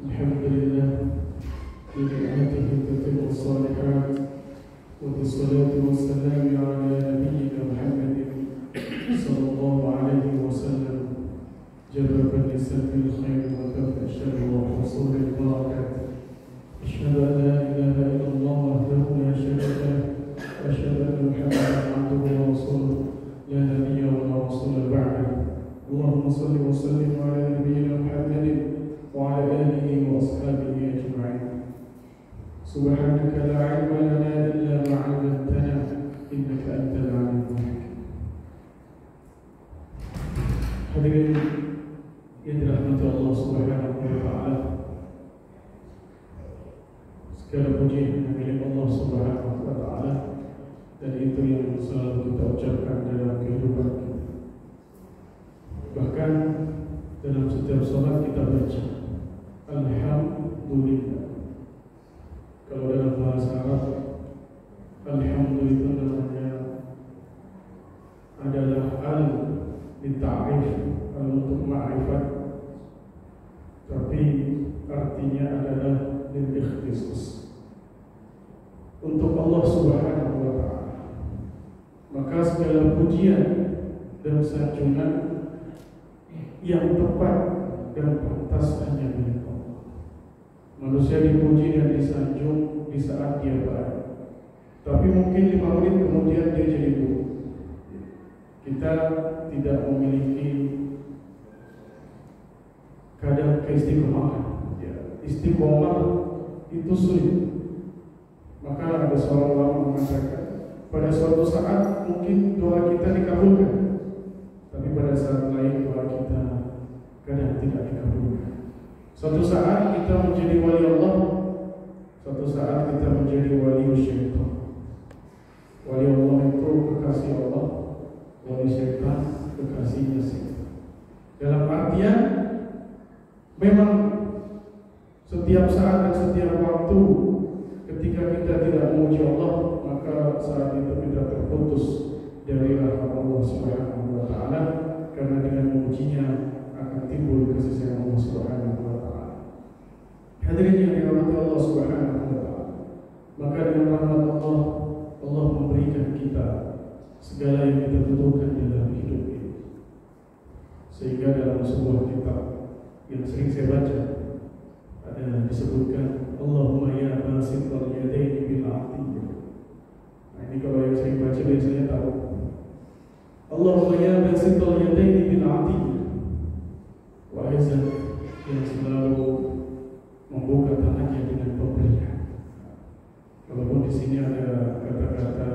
الحمد لله بنعمته تتم الصالحات وبالصلاة والسلام على نبينا محمد صلى الله عليه وسلم جبب لسلب الخير وكف الشر وحصول البركات. أشهد أن لا إله إلا الله وحده لا شريك له وأشهد أن محمدا عبده ورسوله لا نبي ولا رسول بعده. اللهم صل وسلم على نبينا محمد وعلى آله وأصحابه أجمعين. سبحانك لا علم لنا إلا ما علمتنا إنك أنت العليم الحكيم. Hadirin yang dirahmati Allah Subhanahu wa taala, segala puji milik Allah Subhanahu wa taala, dan itu yang selalu kita ucapkan dalam kehidupan kita. Bahkan dalam setiap salat kita baca Alhamdulillah. Kalau dalam bahasa Arab, Alhamdulillah itu namanya adalah al-ta'rif, untuk ma'rifat, tapi artinya adalah lil-ikhtisas, untuk Allah Subhanahu wa ta'ala. Maka segala pujian dan sanjungan yang tepat dan pantas hanya milik Allah. Manusia dipuji dan disanjung di saat dia baik, tapi mungkin 5 menit kemudian dia jadi buruk. Kita tidak memiliki kadar keistiqomahan. Istiqomah itu sulit. Maka ada seorang ulama mengatakan, pada suatu saat mungkin doa kita dikabulkan, tapi pada saat lain doa kita kadang tidak dikabulkan. Suatu saat kita menjadi wali Allah, suatu saat kita menjadi wali syaitan. Wali Allah itu kekasih Allah, wali syaitan kekasihnya syaitan. Dalam artian, memang setiap saat dan setiap waktu ketika kita tidak memuji Allah, maka saat itu kita terputus dari rahmat Allah Subhanahu wa taala, karena dengan memujinya akan timbul kasih sayang Allah Subhanahu wa taala. Hadirin yang dirahmati Allah Subhanahu wa taala, maka dengan rahmat Allah, Allah memberikan kita segala yang kita butuhkan dalam hidup ini. Sehingga dalam sebuah kitab yang sering saya baca ada disebutkan, Allahumma ya basital yadaini bil atiyah. Nah, ini kalau yang sering baca biasanya tahu. Allahumma ya basital yadaini bil atiyah, wahai zat yang selalu membuka tangannya dengan pemberian. Walaupun di sini ada kata-kata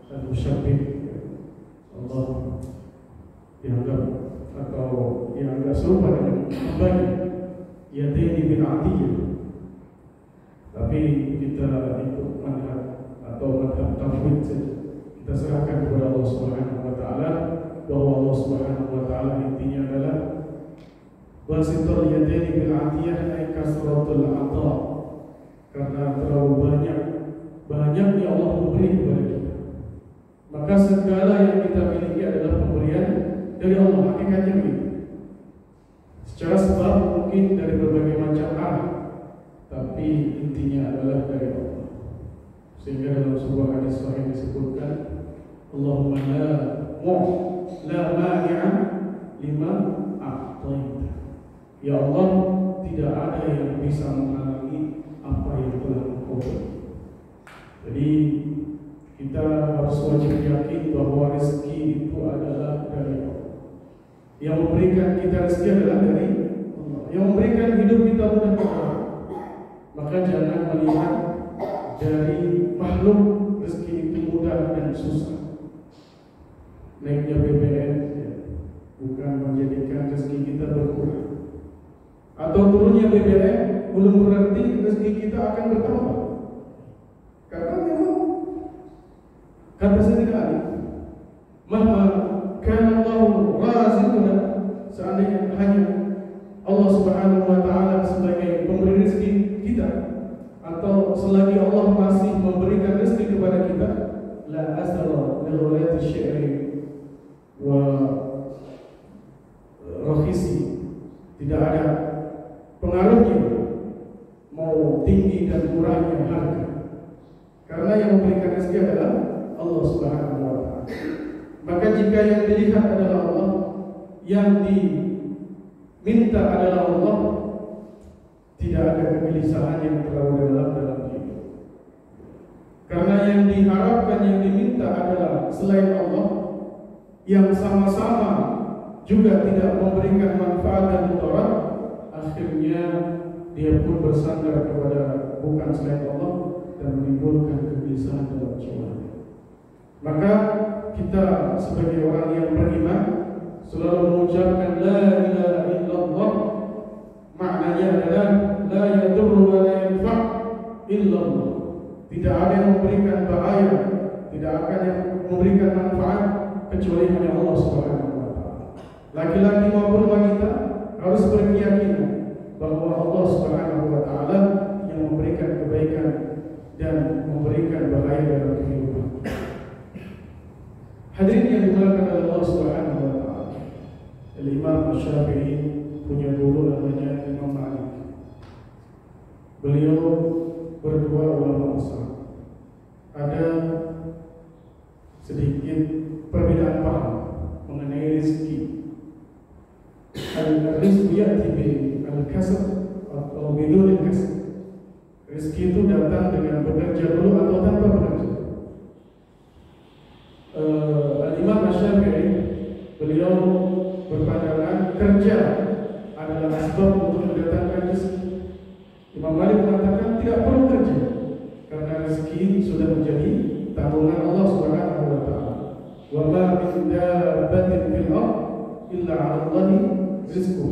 al-musyabbih, Allah dianggap atau yang agak serupa dengan membagi yadaini bil atiyah. Tapi kita ikut madhab atau madhab tafwid saja. Kita serahkan kepada Allah Subhanahu wa taala, bahwa Allah Subhanahu wa taala intinya adalah basitul yadaini bil atiyah ay kasratul ata, karena terlalu banyaknya Allah memberi kepada kita. Maka segala yang kita miliki adalah pemberian dari Allah, hakikatnya begitu. Secara sebab mungkin dari berbagai macam arah, tapi intinya adalah dari Allah. Sehingga dalam sebuah hadis sahih disebutkan, Allahumma la mani'a lima a'taita. Ya Allah, tidak ada yang bisa menghalangi apa yang telah Engkau beri. Jadi kita harus wajib yakin bahwa rezeki itu adalah dari Allah. Yang memberikan kita rezeki adalah dari Allah. Yang memberikan hidup kita mudah Allah. Maka jangan melihat dari makhluk rezeki itu mudah dan susah. Naiknya BBM bukan menjadikan rezeki kita berkurang, atau turunnya BBM belum berarti rezeki kita akan bertambah. Karena memang kata Sayyidina Ali, mahma kana Allah razikuna, seandainya hanya Allah Subhanahu wa taala sebagai pemberi rezeki kita, atau selagi Allah masih memberikan rezeki kepada kita, la asara li ghayati syi'ri wa rakhisi, tidak ada pengaruhnya mau tinggi dan murahnya harga. Karena yang memberikan rezeki adalah Allah Subhanahu wa Ta'ala. Maka jika yang dilihat adalah Allah, yang diminta adalah Allah, tidak ada kegelisahan yang terlalu dalam hidup. Karena yang diharapkan, yang diminta adalah selain Allah, yang sama-sama juga tidak memberikan manfaat dan mudarat, akhirnya dia pun bersandar kepada bukan selain Allah dan menimbulkan kegelisahan dalam jiwa. Maka kita sebagai orang yang beriman selalu mengucapkan la ilaha illallah. Maknanya adalah la yadurru wa la yanfa' illallah. Tidak ada yang memberikan bahaya, tidak akan yang memberikan manfaat kecuali hanya Allah Subhanahu wa Ta'ala. Laki-laki maupun wanita harus berkeyakinan bahwa Allah Subhanahu wa Ta'ala yang memberikan kebaikan dan memberikan bahaya dalam kehidupan. Hadirin yang dimuliakan oleh Allah Subhanahu wa Ta'ala, Imam Asy-Syafi'i punya guru namanya Imam Malik. Beliau berdua ulama besar. Ada sedikit perbedaan paham mengenai rezeki. Al-rizqu ya'ti bil kasb atau bidun kasb. Rezeki itu datang dengan bekerja dulu atau tanpa bekerja. Al-Imam Asy-Syafi'i beliau berpandangan kerja adalah sebab untuk mendatangkan rezeki. Imam Malik mengatakan tidak perlu kerja karena rezeki sudah menjadi tanggungan Allah Subhanahu wa Ta'ala. Wa ma min dabbatin fil ardh illa 'ala Allahi rizquha.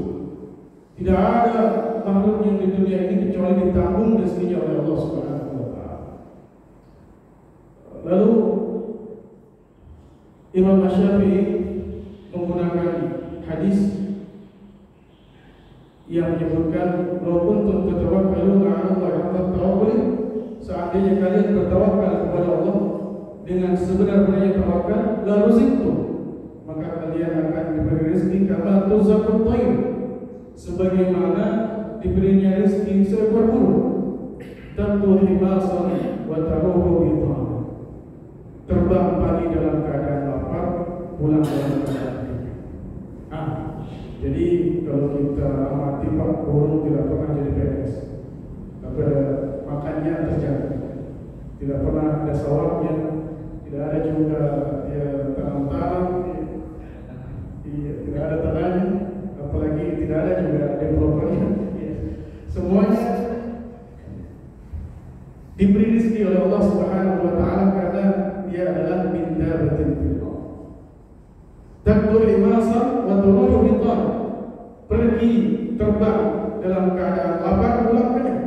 Tidak ada makhluk yang di dunia ini kecuali ditanggung rezekinya oleh Allah Subhanahu wa Ta'ala. Lalu Imam Asy-Syafi'i menggunakan hadis yang menyebutkan law kuntum tatawakkaluna 'ala Allah haqqa tawakkul, seandainya kalian bertawakal kepada Allah dengan sebenar-benarnya tawakal, la ruzqtum, maka kalian akan diberi rezeki kama tuzaqut tayr, sebagaimana diberinya rezeki seekor burung, tantu himasan wa taruhu bitan, terbang pagi dalam keadaan lapar, pulang dalam keadaan jadi kalau kita amati Pak, burung tidak pernah jadi PNS, tapi ada makannya terjaga, tidak pernah ada sawahnya, tidak ada juga ya tanam-tanam, tidak ada tanahnya, apalagi tidak ada juga developernya. Semuanya diberi rezeki oleh Allah Subhanahu wa Ta'ala karena dia adalah min dabbatin fil ardh. Tabdul imasa wa turuhu bitan, pergi terbang dalam keadaan lapar, pulang kenyang.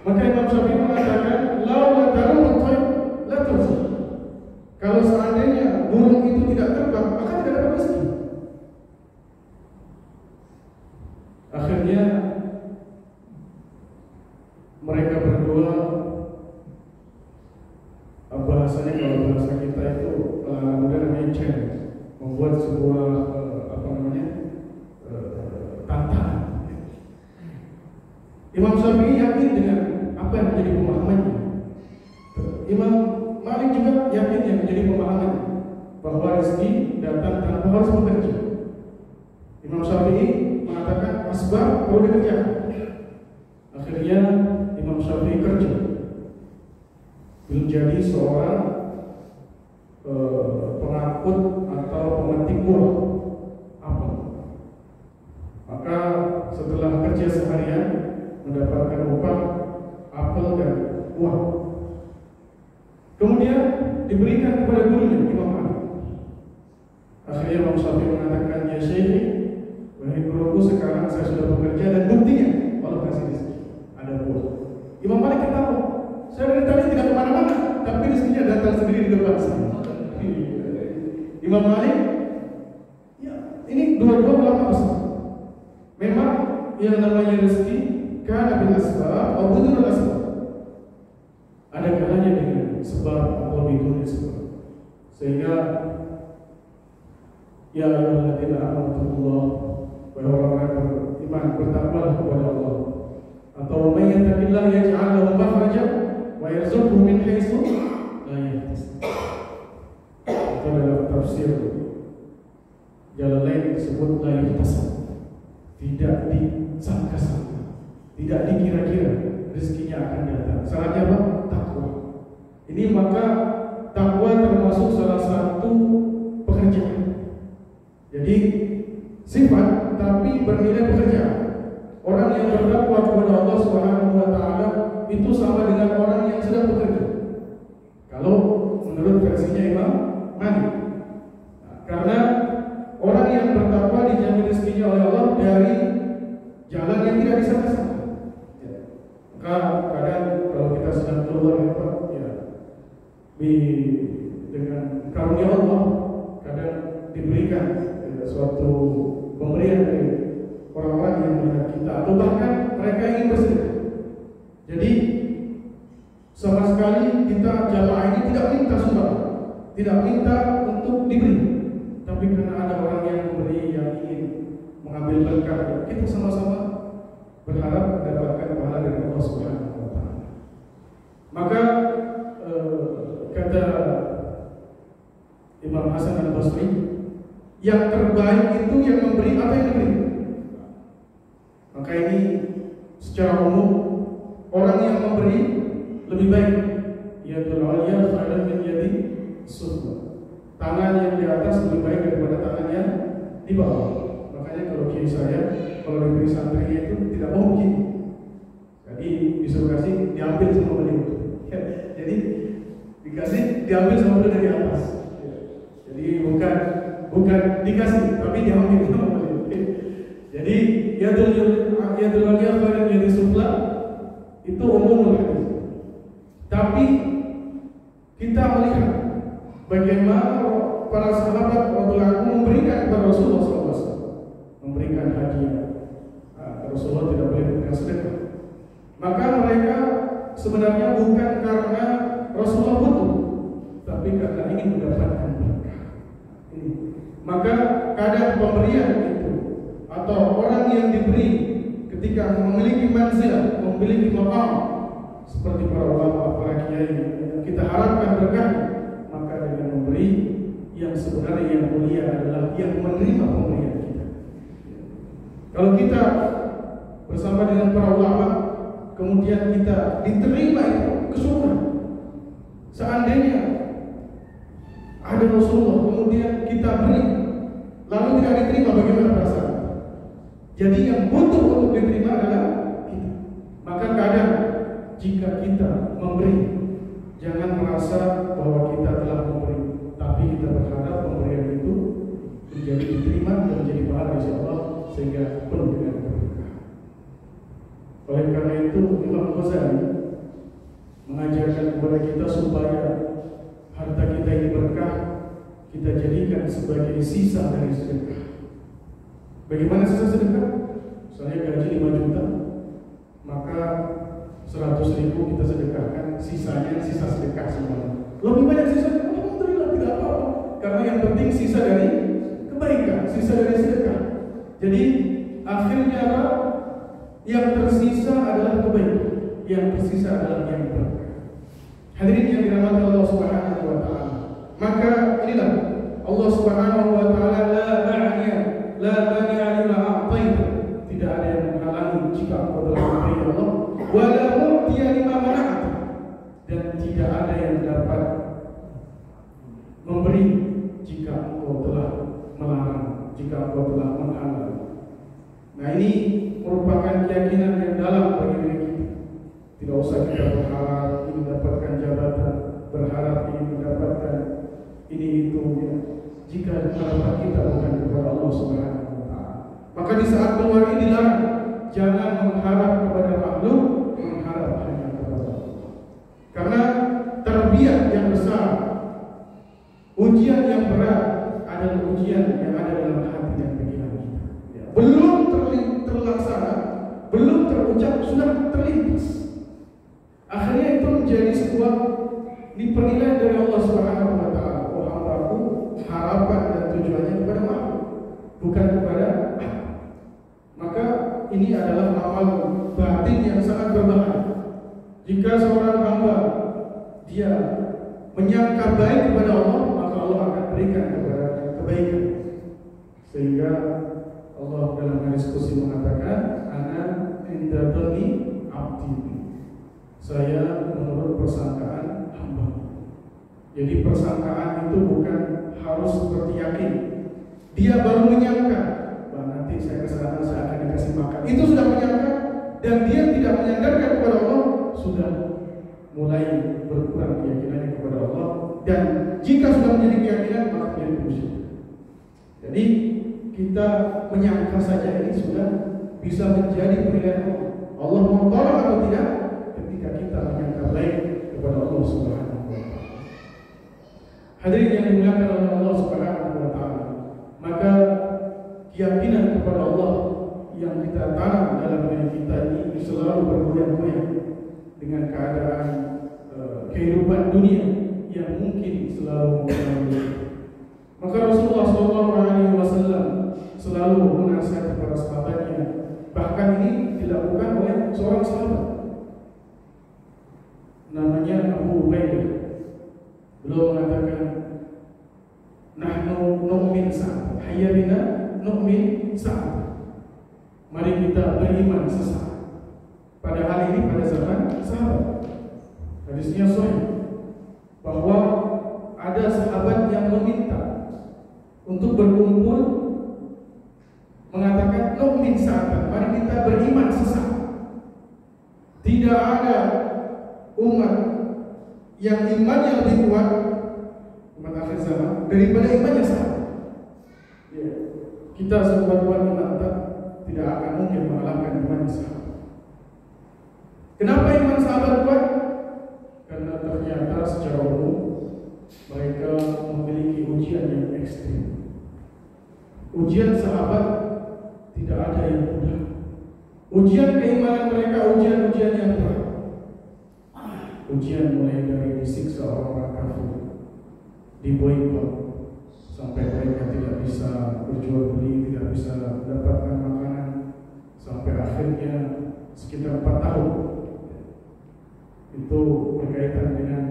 Maka Imam Syafi'i mengatakan law la taruhu tayr la turzi, kalau seandainya burung itu tidak terbang maka tidak ada rezeki. Akhirnya mereka berdua, bahasanya kalau bahasa kita itu mudah namanya challenge, membuat sebuah tantangan. Imam Syafi'i yakin dengan apa yang menjadi pemahamannya. Imam Malik juga yakin yang menjadi pemahamannya bahwa rezeki datang tanpa harus bekerja. Imam Syafi'i mengatakan asbab perlu dikerjakan. Akhirnya Imam Syafi'i kerja menjadi seorang pengangkut atau pemetik buah apel. Maka setelah kerja seharian mendapatkan upah apel dan buah, kemudian diberikan kepada gurunya Imam Malik. Akhirnya Imam Syafi'i mengatakan, ya Syekh, wahai guruku, sekarang saya sudah bekerja dan buktinya Allah kasih rezeki, ada buah. Imam Malik ketawa, saya dari tadi tidak kemana-mana, tapi rezekinya datang sendiri di depan saya. Imam Malik, ya ini dua-dua ulama besar. Memang yang namanya rezeki kana bil asbab atau bidun asbab. Ada kalanya dengan sebab atau bidun sebab. Sehingga ya ayyuhalladzina amanu taqullaha, wahai orang yang beriman, bertakwalah kepada Allah, atau yattaqillah yaj'al lahu makhraja wa yarzuqhu min haitsu la yahtasib. Itu adalah tafsir Jalalain disebut la yahtasib, tidak disangka-sangka, tidak dikira-kira rezekinya akan datang. Salahnya apa? Takwa. Ini maka takwa termasuk salah satu pekerjaan. Jadi sifat tapi bernilai pekerjaan. Orang yang bertakwa kepada Allah Subhanahu wa taala itu sama dengan orang yang sedang bekerja. Kalau menurut versinya Imam Malik. Karena orang yang bertakwa dijamin rezekinya oleh Allah dari jalan yang tidak disangka-sangka. Kadang kalau kita sedang keluar dengan karunia Allah, kadang diberikan suatu pemberian dari orang-orang yang melihat kita, atau bahkan mereka ingin bersedekah. Jadi sama sekali kita jamaah ini tidak minta sumbangan, tidak minta untuk diberi, tapi karena ada orang yang memberi, yang ingin mengambil berkah, kita sama-sama berharap mendapatkan pahala dari Allah Subhanahu wa taala. Maka kata Imam Hasan Al-Basri, yang terbaik itu yang memberi apa yang diberi. Maka ini secara umum orang yang memberi lebih baik. Yadul ulya khairan min yadi sufla. Tangan yang di atas lebih baik daripada tangan yang di bawah. Makanya kalau kiai saya kalau diberi santrinya itu tidak mau begini. Jadi disuruh kasih diambil sama beliau. Jadi dikasih diambil sama beliau dari atas. Jadi bukan dikasih tapi diambil sama beliau. Jadi yadul ulya khairan min yadi sufla itu umum hadis. Tapi kita melihat bagaimana para sahabat radhiyallahu anhum memberikan kepada Rasulullah SAW, memberikan hadiah. Rasulullah tidak boleh memberikan sedekah. Maka mereka sebenarnya bukan karena Rasulullah butuh, tapi karena ingin mendapatkan berkah. Maka kadang pemberian itu atau orang yang diberi ketika memiliki manzil, memiliki maqam seperti para ulama, para kiai, kita harapkan berkah, maka dengan memberi yang sebenarnya yang mulia adalah yang menerima pemberian kita. Kalau kita bersama dengan para ulama, kemudian kita diterima itu kesulitan. Seandainya ada Rasulullah, kemudian kita beri, lalu tidak diterima, bagaimana perasaan? Jadi yang butuh untuk diterima adalah kita. Maka kadang jika kita memberi, jangan merasa bahwa kita telah memberi, tapi kita berharap pemberian itu menjadi diterima dan menjadi pahala insya Allah sehingga penuh dengan berkah. Oleh karena itu Imam Ghazali mengajarkan kepada kita supaya harta kita ini berkah, kita jadikan sebagai sisa dari sedekah. Bagaimana sisa sedekah? Saya gaji 5 juta, maka 100.000 kita sedekahkan, sisanya sisa sedekah semua. Lebih banyak sisa, alhamdulillah tidak apa-apa. Karena yang penting sisa dari kebaikan, sisa dari sedekah. Jadi akhirnya apa? Yang tersisa adalah kebaikan, yang tersisa adalah yang berkah. Hadirin yang dirahmati Allah Subhanahu wa taala. Maka inilah Allah Subhanahu wa taala la mani'a lima a'taita. Tidak ada yang menghalangi jika engkau telah memberi Allah. Wala mu'tiya lima mana'ta. Dan tidak ada yang dapat memberi jika engkau telah melarang, jika engkau telah menghalang. Nah, ini merupakan keyakinan yang dalam bagi diri kita. Tidak usah kita berharap ingin mendapatkan jabatan, berharap ingin mendapatkan ini itu ya. Jika harapan kita bukan kepada Allah Subhanahu wa taala. Maka di saat keluar ini dilarang, jangan mengharap kepada makhluk, mengharap hanya kepada Allah. Karena tarbiyah yang besar, ujian yang berat adalah ujian yang ada dalam hati dan pikiran kita. Ya. Belum terlaksana, belum terucap, sudah terlintas. Akhirnya itu menjadi sebuah penilaian dari Allah Subhanahu wa taala. Oh hambaku, harapan dan tujuannya kepada makhluk, bukan kepada Allah. Maka ini adalah amal batin yang sangat berbahaya. Jika seorang hamba dia menyangka baik kepada Allah, maka Allah akan berikan kepada kebaikan. Sehingga Allah dalam hadis qudsi mengatakan, ana inda dhanni abdi. Saya menurut persangkaan hamba. Jadi persangkaan itu bukan harus seperti yakin. Dia baru menyangka, nanti saya kesana saya akan dikasih makan. Itu sudah menyangka, dan dia tidak menyandarkan kepada Allah, sudah mulai berkurang keyakinannya kepada Allah. Dan jika sudah menjadi keyakinan, maka menjadi musyrik. Jadi kita menyangka saja ini sudah bisa menjadi penilaian Allah. Allah mau tolong atau tidak ketika kita menyangka baik kepada Allah Subhanahu wa taala. Hadirin yang dimuliakan oleh Allah Subhanahu wa taala, maka keyakinan kepada Allah yang kita tanam dalam diri kita ini selalu bergoyang-goyang dengan keadaan kehidupan dunia yang mungkin selalu mengalami. Maka Rasulullah SAW selalu menasihati para sahabatnya. Bahkan ini dilakukan oleh seorang sahabat, namanya Abu Ubaidah. Beliau mengatakan, nahnu nu'min sa'at, hayya bina nu'min sa'at. Mari kita beriman sesaat. Pada hal ini pada zaman sahabat. Hadisnya sahih bahwa ada sahabat yang meminta untuk berkumpul, mengatakan nu'min sa'at, mari kita beriman sesaat. Tidak ada umat yang imannya lebih kuat, umat akhir zaman, daripada imannya sahabat. Ya, kita sekuat-kuat iman tidak akan mungkin mengalahkan iman sahabat. Kenapa iman sahabat kuat? Karena ternyata secara umum mereka memiliki ujian yang ekstrim. Ujian sahabat tidak ada yang mudah. Ujian keimanan mereka ujian-ujian yang berat. Ujian mulai dari disiksa orang-orang kafir, diboikot sampai mereka tidak bisa berjual beli, tidak bisa mendapatkan makanan, sampai akhirnya sekitar 4 tahun. Itu berkaitan dengan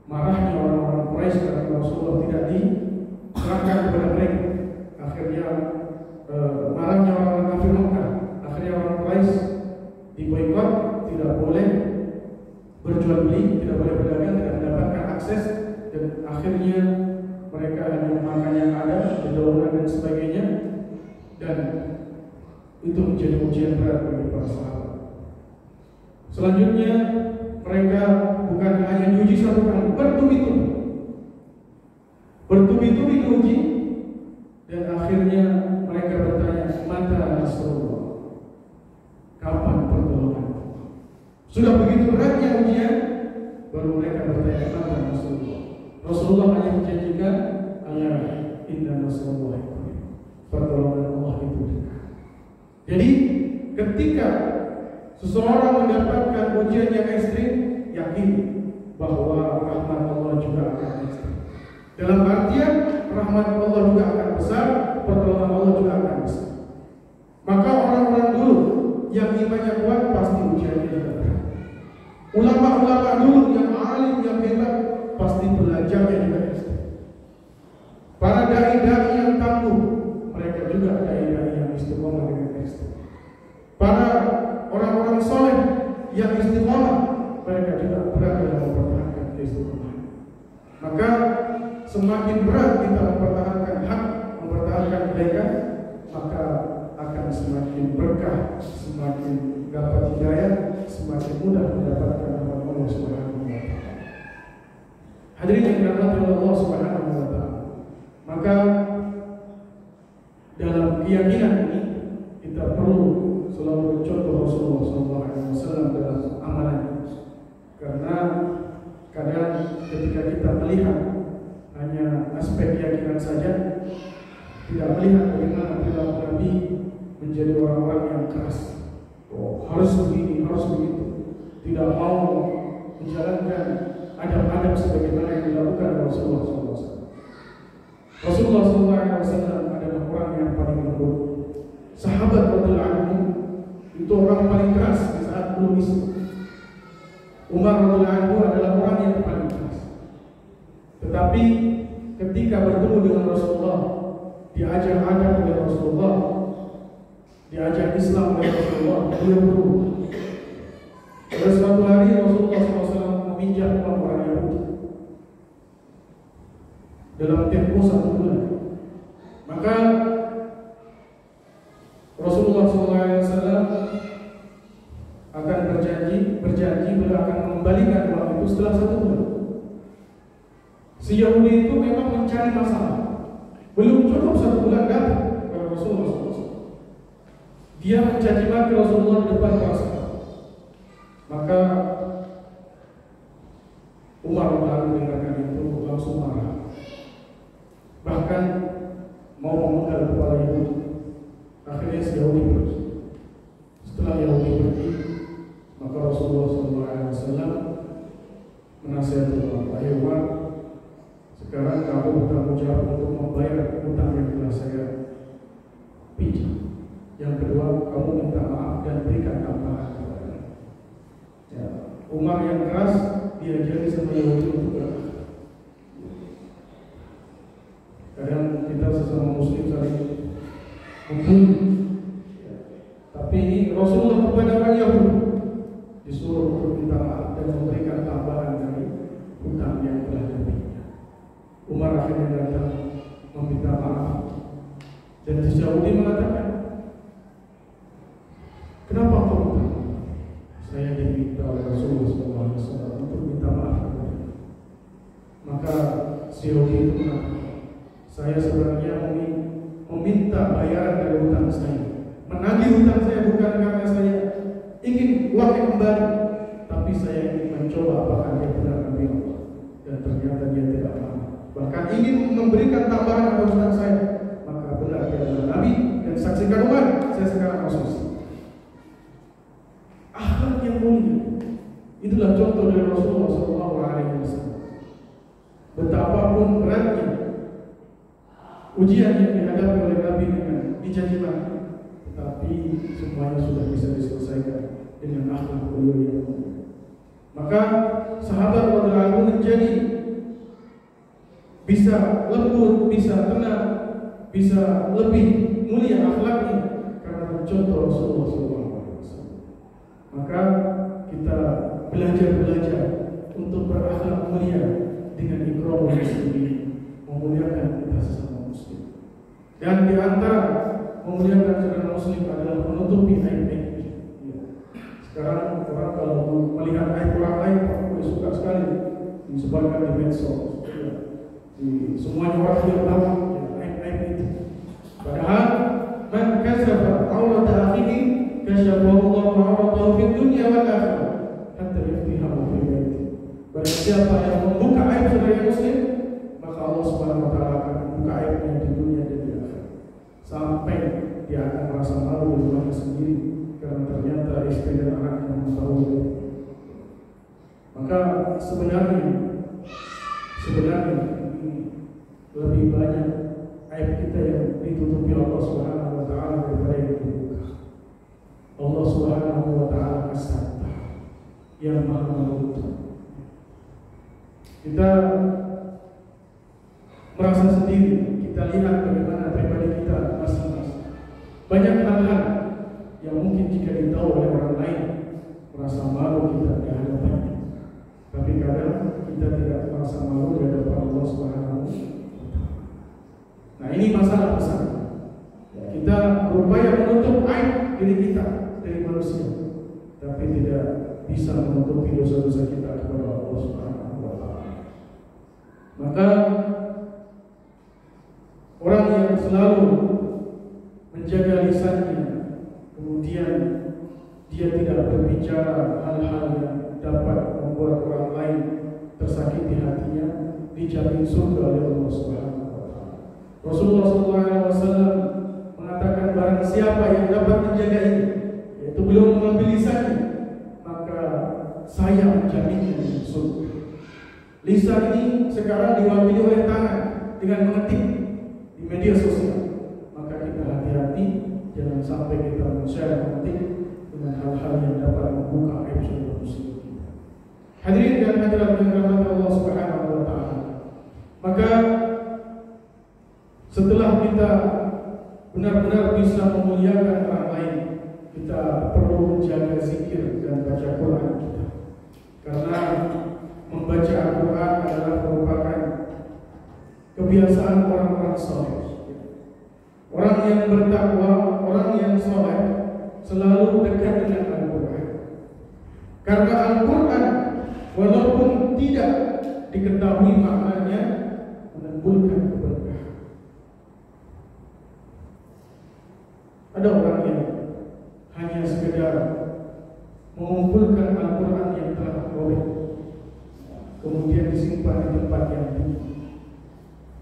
marahnya orang-orang Quraisy karena Rasulullah tidak diserahkan kepada mereka. Akhirnya marahnya orang-orang kafir Mekah. Akhirnya orang Quraisy diboikot, tidak boleh berjual beli, tidak boleh berdagang, tidak mendapatkan akses, dan akhirnya mereka hanya makan yang ada, dedaunan dan sebagainya. Dan itu menjadi ujian berat bagi para sahabat. Selanjutnya mereka bukan hanya diuji satu kali, bertubi-tubi diuji, dan akhirnya mereka bertanya, mata Rasulullah, kapan pertolongan? Sudah begitu beratnya ujian, baru mereka bertanya, mata Rasulullah. Rasulullah hanya menjanjikan, ala inna Rasulullah, pertolongan Allah itu dekat. Jadi ketika seseorang mendapatkan ujian yang ekstrim, yakin bahwa rahmat Allah juga akan ekstrim. Dalam artian rahmat Allah juga akan besar, pertolongan Allah juga akan besar. Maka orang-orang dulu yang imannya kuat pasti ujiannya juga berat. Ulama-ulama dulu yang alim, yang hebat, pasti belajarnya juga ekstrim. Para dai-dai yang tangguh, mereka juga dai-dai yang istiqomah dengan ekstrim. Para orang-orang soleh yang istiqomah, mereka juga berat dalam mempertahankan keistiqomahan. Maka semakin berat kita mempertahankan hak, mempertahankan kebaikan, maka akan semakin berkah, semakin dapat hidayah, semakin mudah mendapatkan rahmat Allah Subhanahu wa taala. Hadirin yang dirahmati Allah Subhanahu wa taala. Maka dalam keyakinan ini kita perlu selalu contoh Rasulullah SAW dalam amalan. Karena kadang ketika kita melihat hanya aspek keyakinan saja, tidak melihat bagaimana perilaku Nabi menjadi orang-orang yang keras. Harus begini, harus begitu. Tidak mau menjalankan adab-adab sebagaimana yang dilakukan oleh Rasulullah SAW. Rasulullah SAW adalah orang yang paling lembut. Sahabat. sahabat radhiyallahu anhu itu orang paling keras di saat belum Islam. Mereka tidak mau menjalankan adab-adab sebagaimana yang dilakukan oleh Rasulullah SAW. Rasulullah SAW adalah orang yang paling lembut. Sahabat radhiyallahu anhu itu orang paling keras di saat belum Islam. Mereka tidak mau menjalankan adab-adab sebagaimana yang dilakukan oleh Rasulullah SAW. Rasulullah SAW adalah orang paling keras di saat belum Islam. Umar radhiyallahu anhu adalah orang yang paling keras. Tetapi ketika bertemu dengan Rasulullah, diajar adab oleh Rasulullah, diajar Islam oleh Rasulullah, beliau berubah. Pada suatu hari Rasulullah SAW meminjam uang orang Yahudi dalam tempo 1 bulan. Maka Rasulullah SAW akan berjanji beliau akan mengembalikan uang itu setelah 1 bulan. Si Yahudi itu memang mencari masalah. Belum cukup 1 bulan dapat kepada Rasulullah SAW. Dia mencaci maki Rasulullah di depan para sahabat. Maka Umar mendengarkan itu langsung marah. Bahkan mau memenggal kepala Yahudi. Akhirnya si Yahudi pergi. Setelah Yahudi pergi, maka Rasulullah SAW menasihati Umar, "Wahai Umar, sekarang kamu bertanggung jawab untuk membayar hutang yang telah saya pinjam. Yang kedua, kamu minta maaf dan berikan tambahan kepada." Ya, Umar yang keras diajari sama Yahudi untuk berakhlak. Kadang kita sesama Muslim saling membunuh. Ya. Tapi ini Rasulullah kepada orang Yahudi disuruh untuk minta maaf dan memberikan tambahan dari hutang yang telah diberinya. Umar akhirnya datang meminta maaf dan si Yahudi mengatakan, "Kenapa kau minta maaf?" "Saya diminta oleh Rasulullah SAW untuk minta maaf." Maka si Yahudi itu mengatakan, "Saya sebenarnya meminta bayaran dari hutang saya, menagih hutang saya bukan karena saya ingin uangnya kembali, tapi saya ingin mencoba apakah dia benar Nabi Allah, dan ternyata dia tidak mau. Bahkan ingin memberikan tambahan atas hutang saya, maka benar dia adalah Nabi dan saksikan Umar, saya sekarang masuk." Akhlak yang mulia. Itulah contoh dari Rasulullah SAW. Betapapun beratnya ujian yang dihadapi oleh Nabi dengan dicaci maki, tetapi semuanya sudah bisa diselesaikan dengan akhlak beliau yang mulia. Maka sahabat radhiyallahu anhu menjadi bisa lembut, bisa tenang, bisa lebih mulia akhlaknya karena mencontoh Rasulullah SAW. Maka kita belajar untuk berakhlak mulia dengan ikramul muslimin, memuliakan kita sesama muslim. Dan di antara memuliakan sesama muslim adalah menutupi aib-aib. Sekarang orang kalau melihat aib orang lain, suka sekali disebarkan di medsos. Semuanya orang sudah tahu aib-aib itu. Padahal man kasaba awrata akhihi kasyafahu Allahu awratahu fid dunya wal akhirah hatta yaftihahu fi baiti. Barang siapa yang membuka aib saudara muslim, maka Allah Subhanahu wa taala akan membuka aibnya di dunia dan di akhirat. Sampai dia akan merasa malu di rumahnya sendiri karena ternyata istri dan anaknya mengetahui. Maka sebenarnya lebih banyak aib kita yang ditutupi Allah Subhanahu wa taala daripada yang dibuka. Allah Subhanahu wa taala as-Sattar yang Maha Menutup. Kita merasa sendiri, kita lihat bagaimana pribadi kita masing-masing. Banyak hal-hal yang mungkin jika ditahu oleh orang lain merasa malu kita di hadapannya. Tapi kadang kita tidak merasa malu di hadapan Allah Subhanahu wa taala. Nah, ini masalah besar. Kita berupaya menutup aib diri kita dari manusia, tapi tidak bisa menutupi dosa-dosa kita kepada Allah Subhanahu wa taala. Maka orang yang selalu menjaga lisannya, kemudian dia tidak berbicara hal-hal yang dapat membuat orang lain tersakiti hatinya, dijamin surga oleh Allah Subhanahu wa taala. Rasulullah SAW mengatakan barang siapa yang dapat menjaga ini, yaitu belum mengambil lisannya, maka saya menjaminnya surga. Lisan ini sekarang diwakili oleh tangan dengan mengetik di media sosial. Maka kita hati-hati jangan sampai kita men-share mengetik dengan hal-hal yang dapat membuka aib saudara muslim kita. sekalian yang dirahmati Allah Subhanahu wa taala. Maka setelah kita benar-benar bisa memuliakan orang lain, kita perlu menjaga zikir dan baca Quran kita. Karena membaca Al-Quran adalah merupakan kebiasaan orang-orang saleh. Orang yang bertakwa, orang yang saleh selalu dekat dengan Al-Quran. Karena Al-Quran walaupun tidak diketahui maknanya, menimbulkan keberkahan. Ada orang yang hanya sekedar mengumpulkan Al-Quran yang telah robek, kemudian disimpan di tempat yang tinggi.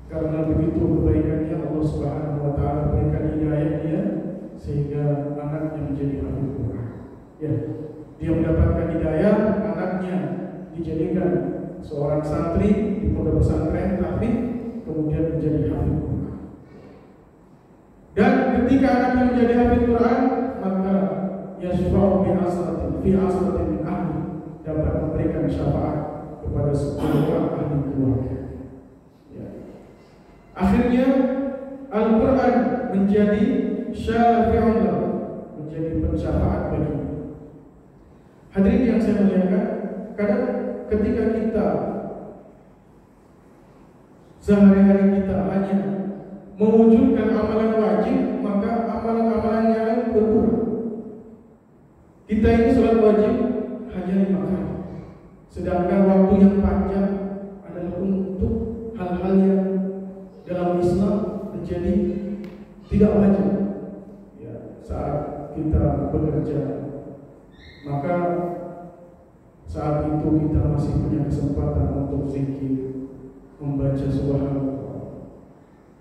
Karena begitu kebaikannya, Allah Subhanahu wa taala berikan hidayah dia sehingga anaknya menjadi ahli Quran. Ya, dia mendapatkan hidayah, anaknya dijadikan seorang santri di pondok pesantren, tapi kemudian menjadi ahli Quran. Dan ketika anaknya menjadi ahli Quran, maka yashfa'u fi asratin min ahli, dapat memberikan syafaat kepada 10 orang ahli keluarga. Ya. Akhirnya Al-Quran menjadi syafi'un lahu, menjadi pensyafaat baginya. Hadirin yang saya muliakan, kadang ketika kita sehari-hari kita hanya mewujudkan amalan wajib, maka amalan-amalan yang lain berkurang. Kita ini sholat wajib hanya 5 kali, sedangkan waktu yang panjang adalah untuk hal-hal yang dalam Islam menjadi tidak wajib. Ya, saat kita bekerja, maka saat itu kita masih punya kesempatan untuk zikir, membaca surah Al-Quran.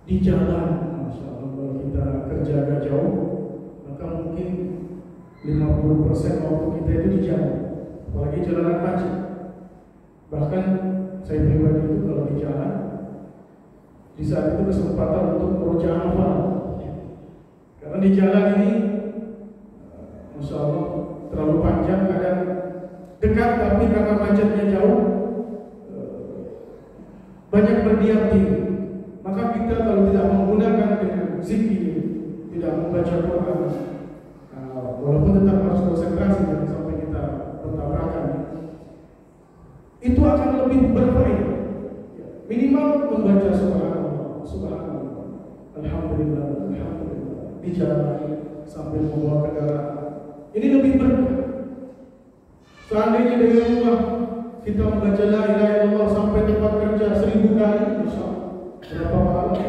Di jalan, Masya Allah, kalau kita kerja agak jauh, maka mungkin 50% waktu kita itu di jalan, apalagi jalanan macet. Bahkan saya pribadi itu kalau di jalan, di saat itu kesempatan untuk merujuk hafal. Karena di jalan ini, Masya Allah, terlalu panjang, kadang dekat tapi karena macetnya jauh, banyak berdiam diri. Maka kita kalau tidak menggunakan dengan zikir, tidak membaca Quran, walaupun tetap harus konsentrasi jangan sampai kita bertabrakan, itu akan lebih berfaedah. Minimal membaca subhanallah, subhanallah, alhamdulillah, alhamdulillah di jalan sambil membawa kendaraan. Ini lebih berkah. Seandainya dari rumah kita membaca la ilaha illallah sampai tempat kerja 1000 kali, insya Allah berapa pahala.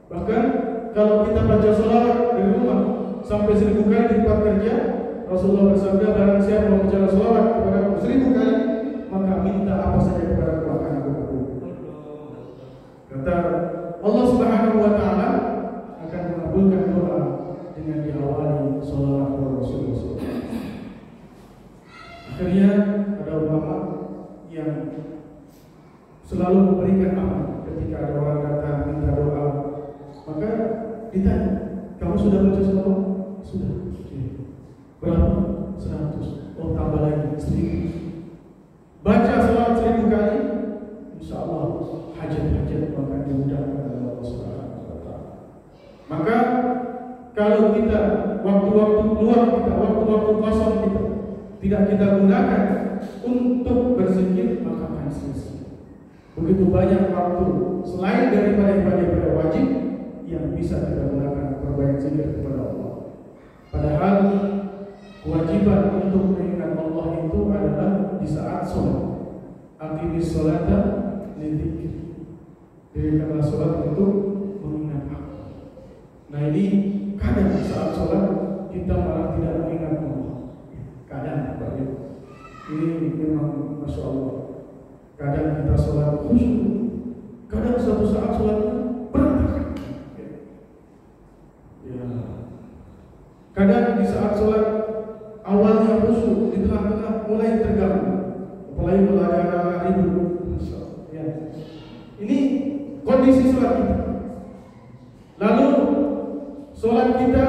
Bahkan kalau kita baca salawat dari rumah sampai 1000 kali di tempat kerja, Rasulullah bersabda, barang siapa membaca salawat kepada aku 1000 kali, maka minta apa saja kepada aku akan aku kabulkan. Kata Allah Subhanahu wa taala akan mengabulkan doa dengan diawali salawat kepada Rasulullah. Akhirnya ada ulama yang selalu memberikan amal ketika ada orang datang minta doa, maka ditanya, kamu sudah baca salawat? Sudah. Berapa? 100. Oh, tambah lagi 1000. Baca salawat 1000 kali, insya Allah hajat-hajat akan dimudahkan oleh Allah Subhanahu wa taala. Maka kalau kita waktu-waktu luang kita, waktu-waktu kosong kita tidak kita gunakan untuk berzikir, maka akan sia-sia. Begitu banyak waktu selain daripada ibadah wajib yang bisa kita gunakan berbanyak zikir kepada Allah. Padahal kewajiban untuk mengingat Allah itu adalah di saat sholat. Aqimis sholata lidzikri. Dirikanlah sholat untuk mengingat aku. Nah ini kadang saat sholat kita malah tidak mengingat Allah. Kadang ini memang Masya Allah. Kadang kita sholat khusyuk, kadang suatu saat sholatnya berantakan. Ya. Kadang di saat sholat awalnya khusyuk, di tengah-tengah mulai terganggu, apalagi kalau ada anak-anak ribut. Ya. Ini kondisi sholat kita. Lalu sholat kita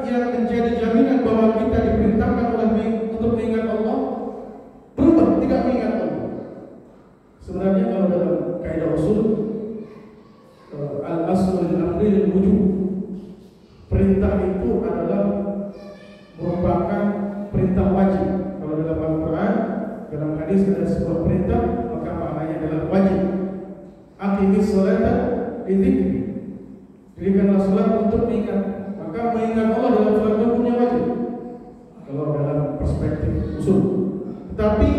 yang menjadi jaminan bahwa kita diperintahkan oleh untuk mengingat Allah berubah, tidak mengingat Allah. merupakan perintah wajib. Kalau dalam Al-Quran, dalam hadis ada sebuah perintah, maka maknanya adalah wajib. Aqimis sholata lidzikri. Dirikanlah salat untuk mengingat. Maka mengingat Allah dalam salat hukumnya wajib. Kalau dalam perspektif usul. Tetapi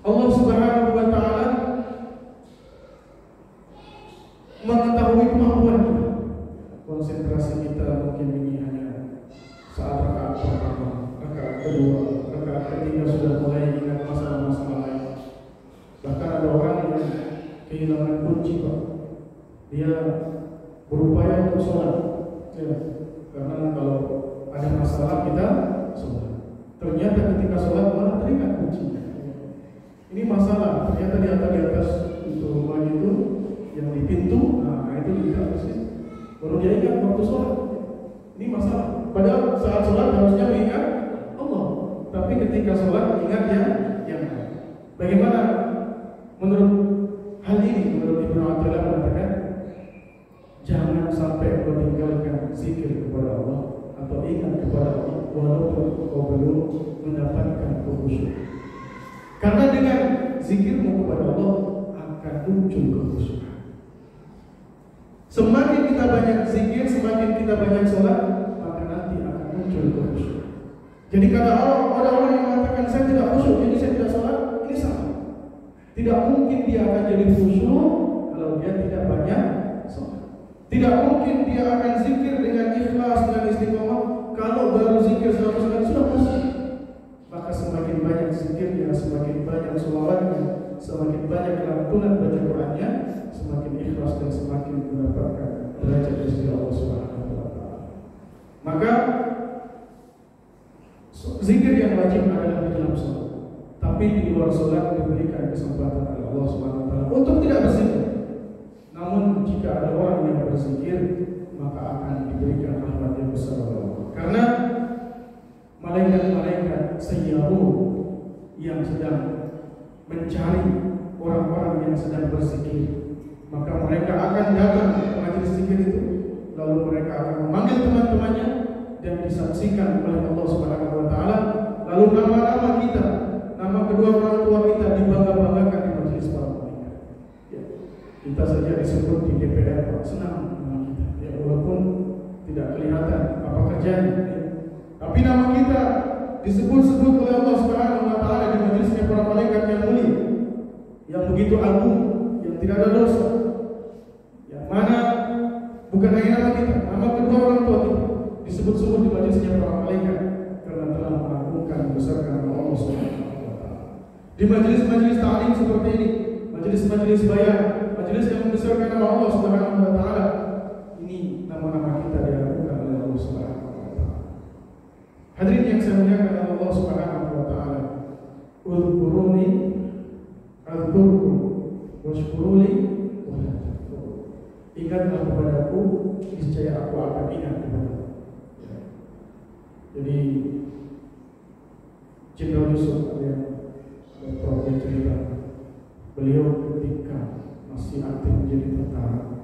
Allah Subhanahu wa taala mengetahui kemampuan kita. Konsentrasi kita mungkin ini hanya saat rakaat pertama, rakaat kedua, rakaat ketiga sudah mulai ingat masalah-masalah lain. Bahkan ada orang yang kehilangan kunci, Pak. Dia berupaya untuk sholat, ya. Karena kalau ada masalah kita sholat. Ternyata ketika sholat malah teringat kuncinya. Ini masalah. Ternyata di atas untuk rumah itu yang di pintu, nah itu tidak persis. Baru dia ingat waktu sholat. Ini masalah. Padahal saat sholat harusnya mengingat Allah, tapi ketika sholat ingat yang lain. Bagaimana menurut hal ini? Menurut Ibnu Athaillah mengatakan, jangan sampai meninggalkan zikir kepada Allah atau ingat kepada Allah walaupun kau belum mendapatkan khusyuk. Karena dengan zikirmu kepada Allah akan muncul khusyuk. Semakin kita banyak zikir, semakin kita banyak sholat, maka nanti akan muncul khusyuk. Jadi kalau ada orang yang mengatakan saya tidak khusyuk, jadi saya tidak sholat, ini salah. Tidak mungkin dia akan jadi khusyuk kalau dia tidak banyak sholat. Tidak mungkin dia akan zikir dengan ikhlas, dengan istiqomah kalau baru zikir 100 kali sudah pusing. Maka semakin banyak zikirnya, semakin banyak sholawatnya, semakin banyak lantunan baca Qur'annya, semakin ikhlas dan semakin mendapatkan derajat dari sisi Allah Subhanahu wa taala. Maka zikir yang wajib adalah di dalam sholat. Tapi di luar sholat diberikan kesempatan oleh Allah Subhanahu wa taala untuk tidak berzikir. Namun jika ada orang yang berzikir, maka akan diberikan rahmat yang besar oleh Allah. Karena malaikat-malaikat sayyaru yang sedang mencari orang-orang yang sedang berzikir, maka mereka akan datang ke majelis zikir itu, lalu mereka akan memanggil teman-temannya dan disaksikan oleh Allah Subhanahu wa taala, lalu nama-nama kita, nama kedua orang tua kita dibangga-banggakan di majelis para malaikat. Ya. Kita saja disebut di DPR, Pak, senang nama kita. Ya, walaupun tidak kelihatan apa kerjanya. Ya. Tapi nama kita disebut-sebut oleh Allah Subhanahu wa taala di majelisnya para malaikat yang mulia, yang begitu agung, yang tidak ada dosa. Yang mana bukan hanya nama kita, nama kedua orang tua kita disebut-sebut di majelisnya para malaikat karena telah mengagungkan membesarkan nama Allah Subhanahu wa taala. Di majelis-majelis ta'lim seperti ini, majelis-majelis bayan, majelis yang membesarkan nama Allah Subhanahu wa taala, ini nama-nama kita diagungkan oleh Allah Subhanahu. Hadirin yang saya muliakan Allah Subhanahu wa taala. Udhkuruni adzkurkum washkuruli wa la takfurun. Ingatlah kepadaku, niscaya aku akan ingat kepadamu. Jadi Jenderal Yusuf yang Dr. cerita, beliau ketika masih aktif menjadi tentara,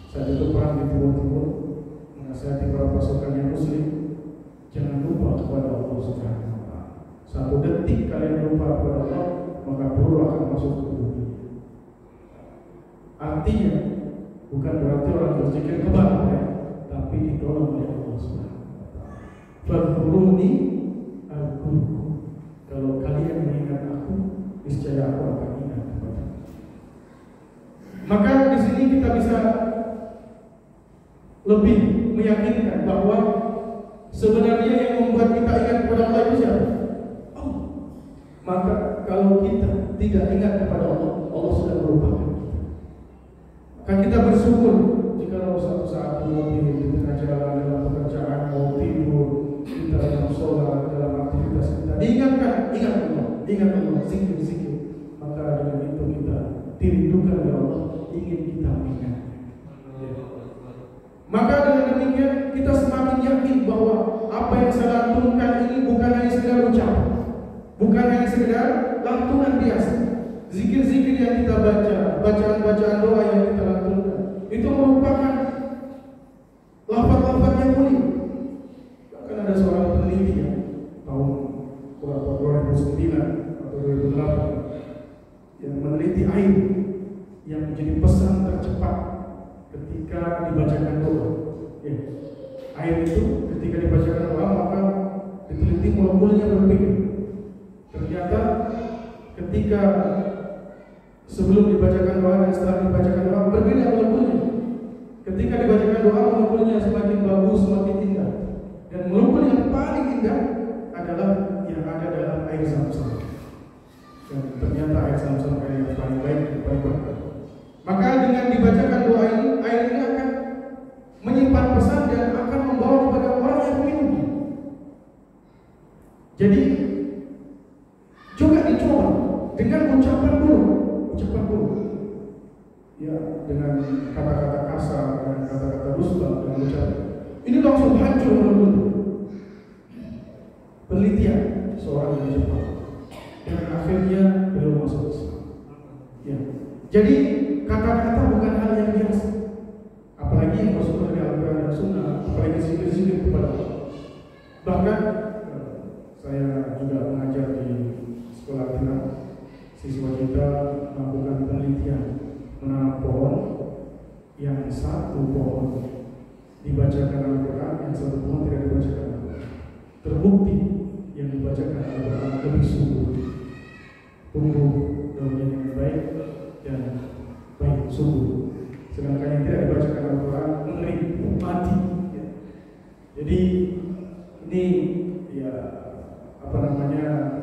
saat itu perang di Timur, menasihati para pasukan yang muslim, jangan lupa kepada Allah Subhanahu wa taala. Satu detik kalian lupa kepada Allah, maka peluru akan masuk ke tubuh. Artinya bukan berarti orang berzikir kebal, ya, tapi ditolong oleh Allah Subhanahu wa taala. Fadhkuruni adzkurkum. Kalau kalian mengingat aku, niscaya aku akan ingat kepadamu. Maka di sini kita bisa lebih meyakinkan bahwa sebenarnya yang membuat kita ingat kepada Allah itu siapa? Allah. Maka kalau kita tidak ingat kepada Allah, Allah sudah melupakan kita. Maka kita bersyukur jika suatu saat mobil di tengah jalan, dalam pekerjaan, mau tidur, kita dalam sholat, dalam aktivitas kita diingatkan, ingat Allah, zikir. Maka dengan itu kita dirindukan oleh Allah, ingin kita mengingat. Maka dengan demikian kita semakin yakin bahwa apa yang saya lantunkan ini bukan hanya sekedar ucapan, bukan hanya sekedar lantunan biasa. Zikir-zikir yang kita baca, bacaan-bacaan doa yang kita lantunkan, itu merupakan lafaz-lafaz yang mulia, atau 2008 yang meneliti air yang menjadi pesan tercepat ketika dibacakan doa. Ya. Air itu ketika dibacakan doa maka diteliti molekulnya berbeda. Ternyata ketika sebelum dibacakan doa dan setelah dibacakan doa berbeda molekulnya. Ketika dibacakan doa molekulnya semakin bagus, semakin indah. Dan molekul yang paling indah adalah yang ada dalam air Zam-Zam. Dan ternyata air Zam-Zam air yang paling baik dan paling berkah. Maka dengan dibacakan doa ini, air ini akan menyimpan pesan dan akan membawa kepada orang yang minum. Jadi juga dicoba dengan ucapan buruk, ya, dengan kata-kata kasar, dengan kata-kata dusta, dengan ucapan ini langsung hancur menurut penelitian seorang yang Jepang dan akhirnya beliau masuk Islam. Ya. Jadi kata-kata bukan hal yang biasa, apalagi yang masuk dari Al-Quran dan Sunnah, apalagi zikir-zikir kepada Allah. Bahkan saya juga mengajar di sekolah Al-Quran. Siswa kita melakukan penelitian menanam pohon yang satu pohon dibacakan Al-Quran, yang satu pohon tidak dibacakan Al-Quran. Terbukti yang dibacakan Al-Quran lebih subur, tumbuh daunnya dengan baik dan baik subur. Sedangkan yang tidak dibacakan Al-Quran mengering, mati. Jadi ini ya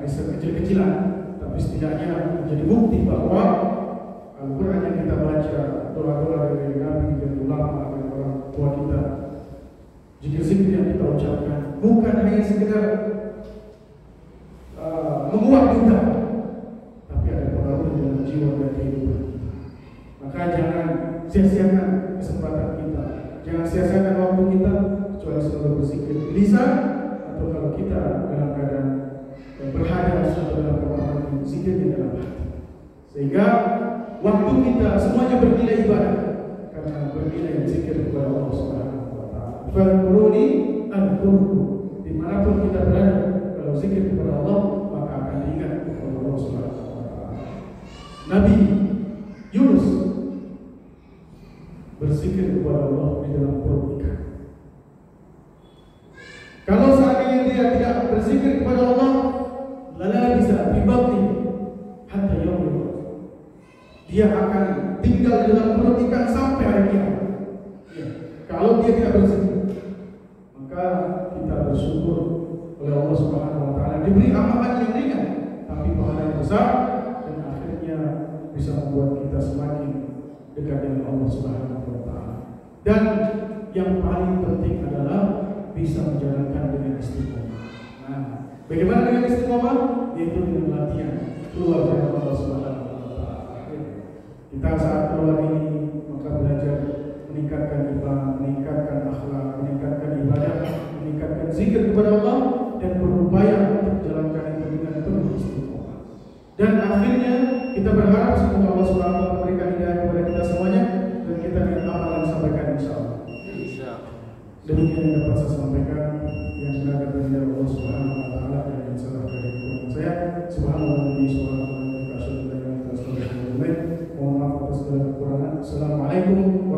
riset kecil-kecilan, tapi setidaknya menjadi bukti bahwa Al-Quran yang kita baca, doa-doa dari Nabi dan ulama dan orang tua kita, zikir-zikir yang kita ucapkan, bukan hanya sekedar menguap lidah, tapi ada pengaruh dalam jiwa dan kehidupan kita. Maka jangan sia-siakan kesempatan kita, jangan sia-siakan waktu kita, kecuali selalu berzikir lisan, atau kalau kita dalam keadaan berhadas atau dalam keadaan zikir di dalam hati. Sehingga waktu kita semuanya bernilai ibadah karena bernilai zikir kepada Allah Subhanahu wa taala. Fadhkuruni adhkurkum. Dimanapun kita berada, kalau zikir kepada Allah maka akan diingat oleh Allah Subhanahu wa taala. Nabi Yunus berzikir kepada Allah di dalam perut ikan. Kalau seandainya dia tidak berzikir kepada Allah, lala bisa bibatni hatta yaumil dia akan tinggal di dalam perut ikan sampai hari kiamat. Ya. Kalau dia tidak berzikir, maka kita bersyukur oleh Allah Subhanahu wa taala diberi amalan yang ringan tapi pahala yang besar, dan akhirnya bisa membuat kita semakin dekat dengan Allah Subhanahu wa taala. Dan yang paling penting adalah bisa menjalankan dengan istiqomah. Nah, bagaimana dengan istiqomah? Yaitu dengan latihan keluar dari Allah Subhanahu wa taala. Kita saat keluar ini maka belajar meningkatkan iman, meningkatkan akhlak, meningkatkan ibadah, meningkatkan zikir kepada Allah, dan berupaya untuk menjalankan itu dengan penuh istiqomah. Dan akhirnya kita berharap semoga Allah Subhanahu wa taala memberikan hidayah kepada kita semuanya dan kita dengan amalan sampaikan insyaallah. Demikian yang dapat saya sampaikan, yang benar dari Allah Subhanahu wa taala dan yang salah dari saya. Subhanallah wa bihamdihi, mohon maaf atas segala kekurangan. Assalamualaikum